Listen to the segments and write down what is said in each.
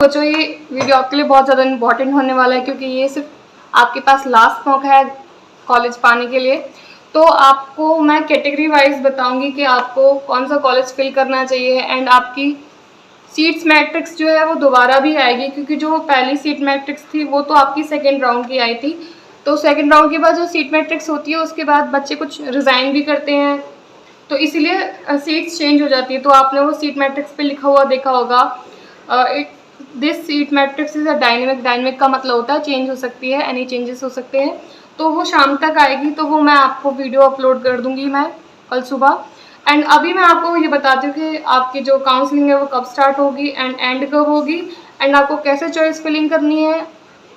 बच्चों ये वीडियो आपके लिए बहुत ज़्यादा इम्पॉर्टेंट होने वाला है, क्योंकि ये सिर्फ आपके पास लास्ट मौका है कॉलेज पाने के लिए। तो आपको मैं कैटेगरी वाइज बताऊंगी कि आपको कौन सा कॉलेज फिल करना चाहिए, एंड आपकी सीट्स मैट्रिक्स जो है वो दोबारा भी आएगी, क्योंकि जो पहली सीट मैट्रिक्स थी वो तो आपकी सेकेंड राउंड की आई थी। तो सेकेंड राउंड के बाद जो सीट मैट्रिक्स होती है उसके बाद बच्चे कुछ रिज़ाइन भी करते हैं, तो इसीलिए सीट्स चेंज हो जाती है। तो आपने वो सीट मैट्रिक्स पे लिखा हुआ देखा होगा, this seat matrix is a dynamic का मतलब होता है चेंज हो सकती है, एनी चेंजेस हो सकते हैं। तो वो शाम तक आएगी, तो वो मैं आपको वीडियो अपलोड कर दूंगी मैं कल सुबह। एंड अभी मैं आपको ये बताती हूँ कि आपकी जो काउंसलिंग है वो कब स्टार्ट होगी एंड कब होगी, एंड आपको कैसे चॉइस फिलिंग करनी है।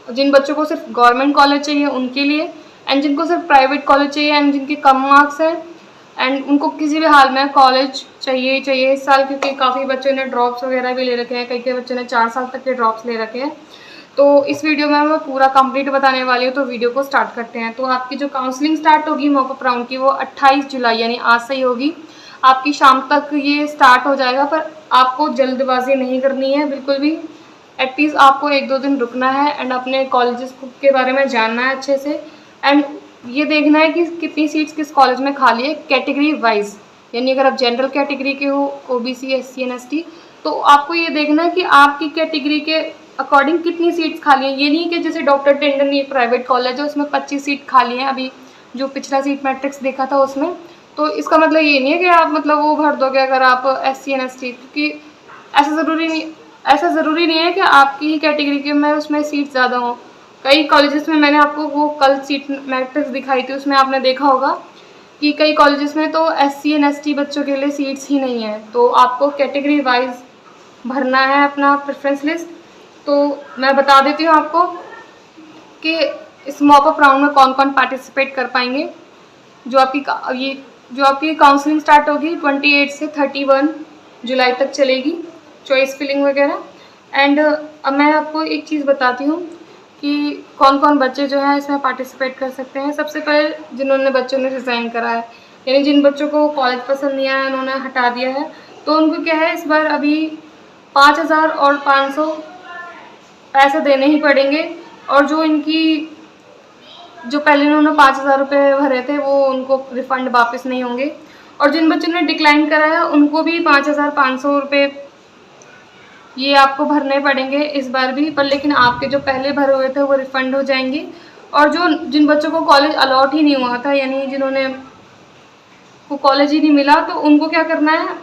जिन बच्चों को सिर्फ गवर्नमेंट कॉलेज चाहिए उनके लिए, एंड जिनको सिर्फ प्राइवेट कॉलेज चाहिए एंड जिनके कम मार्क्स हैं, एंड उनको किसी भी हाल में कॉलेज चाहिए ही चाहिए इस साल, क्योंकि काफ़ी बच्चों ने ड्रॉप्स वगैरह भी ले रखे हैं, कई बच्चों ने 4 साल तक के ड्रॉप्स ले रखे हैं। तो इस वीडियो में मैं पूरा कंप्लीट बताने वाली हूँ, तो वीडियो को स्टार्ट करते हैं। तो आपकी जो काउंसलिंग स्टार्ट होगी मॉकअप राउंड की वो 28 जुलाई यानी आज से ही होगी। आपकी शाम तक ये स्टार्ट हो जाएगा, पर आपको जल्दबाजी नहीं करनी है बिल्कुल भी। एटलीस्ट आपको 1-2 दिन रुकना है एंड अपने कॉलेजेस के बारे में जानना है अच्छे से, एंड ये देखना है कि कितनी सीट्स किस कॉलेज में खाली है कैटेगरी वाइज। यानी अगर आप जनरल कैटेगरी के हो, OBC, SC एंड ST, तो आपको ये देखना है कि आपकी कैटेगरी के अकॉर्डिंग कितनी सीट्स खाली हैं। ये नहीं कि जैसे डॉक्टर टेंडन एक प्राइवेट कॉलेज है उसमें 25 सीट खाली हैं अभी, जो पिछला सीट मैट्रिक्स देखा था उसमें। तो इसका मतलब ये नहीं है कि आप मतलब वो भर दोगे अगर आप SC एंड ST, क्योंकि ऐसा ज़रूरी नहीं है कि आपकी ही कैटेगरी के में उसमें सीट ज़्यादा हो। कई कॉलेजेस में मैंने आपको वो कल सीट मैट्रिक्स दिखाई थी, उसमें आपने देखा होगा कि कई कॉलेजेस में तो SC एंड ST बच्चों के लिए सीट्स ही नहीं है। तो आपको कैटेगरी वाइज भरना है अपना प्रेफरेंस लिस्ट। तो मैं बता देती हूँ आपको कि इस मॉकअप राउंड में कौन कौन पार्टिसिपेट कर पाएंगे। जो आपकी काउंसलिंग स्टार्ट होगी 28 से 31 जुलाई तक चलेगी, चॉइस फिलिंग वगैरह। एंड अब मैं आपको एक चीज़ बताती हूँ कि कौन कौन बच्चे जो हैं इसमें पार्टिसिपेट कर सकते हैं। सबसे पहले बच्चों ने रिज़ाइन करा है, यानी जिन बच्चों को कॉलेज पसंद नहीं आया उन्होंने हटा दिया है, तो उनको क्या है इस बार अभी 5000 और 500 पैसे देने ही पड़ेंगे। और जो पहले उन्होंने 5000 रुपये भरे थे वो उनको रिफ़ंड वापस नहीं होंगे। और जिन बच्चों ने डिक्लाइन करा है उनको भी 5500 रुपये ये आपको भरने पड़ेंगे इस बार भी, पर लेकिन आपके जो पहले भरे हुए थे वो रिफ़ंड हो जाएंगे। और जिन बच्चों को कॉलेज अलॉट ही नहीं हुआ था, यानी जिन्होंने को कॉलेज ही नहीं मिला, तो उनको क्या करना है,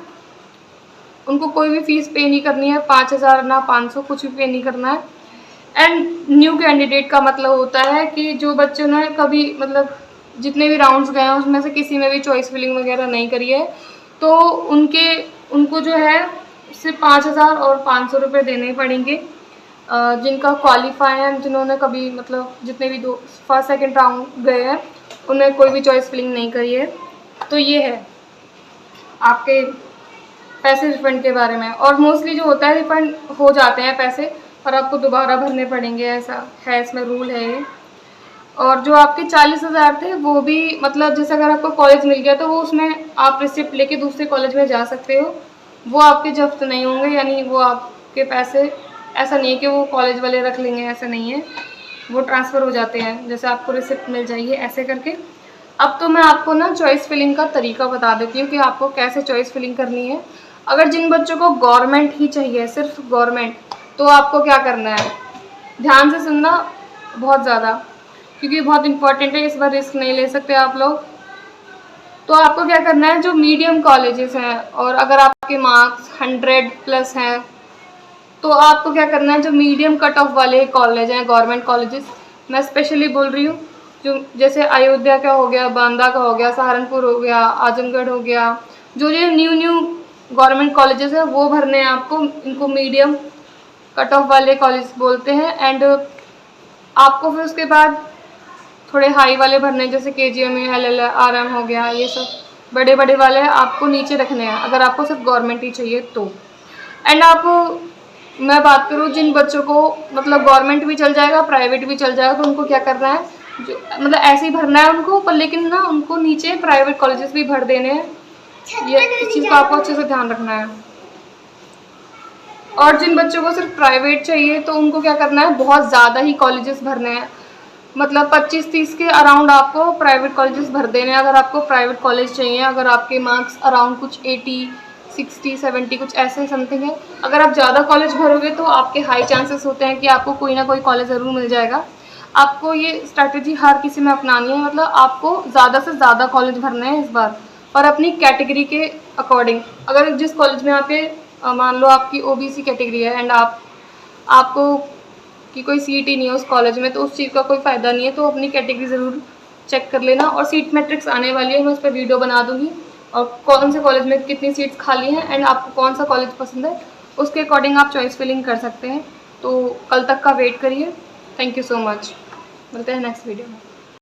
उनको कोई भी फीस पे नहीं करनी है, 5000 ना 500 कुछ भी पे नहीं करना है। एंड न्यू कैंडिडेट का मतलब होता है कि जो बच्चों ने कभी मतलब जितने भी राउंड्स गए हैं उसमें से किसी में भी चॉइस फिलिंग वगैरह नहीं करी है, तो उनको जो है सिर्फ 5000 और 500 रुपये देने पड़ेंगे। जिनका क्वालिफाई है, जिन्होंने कभी मतलब जितने भी फर्स्ट सेकंड राउंड गए हैं उन्हें कोई भी चॉइस फिलिंग नहीं करी है। तो ये है आपके पैसे रिफंड के बारे में। और मोस्टली जो होता है रिफंड हो जाते हैं पैसे, पर आपको दोबारा भरने पड़ेंगे, ऐसा है इसमें रूल है ये। और जो आपके 40,000 थे वो भी मतलब जैसे अगर आपको कॉलेज मिल गया तो वो उसमें आप रिसिप्ट लेके दूसरे कॉलेज में जा सकते हो, वो आपके जब्त नहीं होंगे। यानी वो आपके पैसे ऐसा नहीं है कि वो कॉलेज वाले रख लेंगे, ऐसा नहीं है, वो ट्रांसफ़र हो जाते हैं, जैसे आपको रिसिप्ट मिल जाएगी ऐसे करके। अब तो मैं आपको ना चॉइस फिलिंग का तरीका बता देती हूँ कि आपको कैसे चॉइस फिलिंग करनी है। अगर जिन बच्चों को गवर्नमेंट ही चाहिए, सिर्फ गवर्नमेंट, तो आपको क्या करना है, ध्यान से सुनना बहुत ज़्यादा, क्योंकि बहुत इंपॉर्टेंट है, इस बार रिस्क नहीं ले सकते आप लोग। तो आपको क्या करना है, जो मीडियम कॉलेजेस हैं और अगर आपके मार्क्स 100+ हैं, तो आपको क्या करना है, जो मीडियम कट ऑफ वाले कॉलेज हैं गवर्नमेंट कॉलेजेस, मैं स्पेशली बोल रही हूँ, जो जैसे अयोध्या का हो गया, बांदा का हो गया, सहारनपुर हो गया, आजमगढ़ हो गया, जो न्यू गवर्नमेंट कॉलेजेस हैं वो भरने हैं आपको। इनको मीडियम कट ऑफ वाले कॉलेज बोलते हैं। एंड आपको फिर उसके बाद थोड़े हाई वाले भरने हैं, जैसे KGM, LLRM हो गया, ये सब बड़े वाले आपको नीचे रखने हैं अगर आपको सिर्फ गवर्नमेंट ही चाहिए तो। एंड मैं बात करूँ जिन बच्चों को मतलब गवर्नमेंट भी चल जाएगा, प्राइवेट भी चल जाएगा, तो उनको क्या करना है, जो मतलब ऐसे ही भरना है उनको, पर लेकिन ना उनको नीचे प्राइवेट कॉलेजेस भी भर देने हैं। ये इस चीज़ का आपको अच्छे से ध्यान रखना है। और जिन बच्चों को सिर्फ प्राइवेट चाहिए तो उनको क्या करना है, बहुत ज़्यादा ही कॉलेजेस भरने हैं, मतलब 25-30 के अराउंड आपको प्राइवेट कॉलेजेस भर देने हैं अगर आपको प्राइवेट कॉलेज चाहिए। अगर आपके मार्क्स अराउंड कुछ 80, 60, 70 कुछ ऐसे समथिंग है, अगर आप ज़्यादा कॉलेज भरोगे तो आपके हाई चांसेस होते हैं कि आपको कोई ना कोई कॉलेज ज़रूर मिल जाएगा। आपको ये स्ट्रैटेजी हर किसी में अपनानी है, मतलब आपको ज़्यादा से ज़्यादा कॉलेज भरने हैं इस बार, और अपनी कैटेगरी के अकॉर्डिंग। अगर जिस कॉलेज में आपके मान लो आपकी ओबीसी कैटेगरी है एंड आपको कि कोई सीट ही नहीं है उस कॉलेज में, तो उस चीज़ का कोई फ़ायदा नहीं है। तो अपनी कैटेगरी ज़रूर चेक कर लेना। और सीट मैट्रिक्स आने वाली है, मैं उस पर वीडियो बना दूँगी, और कौन से कॉलेज में कितनी सीट्स खाली हैं एंड आपको कौन सा कॉलेज पसंद है उसके अकॉर्डिंग आप चॉइस फिलिंग कर सकते हैं। तो कल तक का वेट करिए। थैंक यू सो मच, मिलते हैं नेक्स्ट वीडियो में।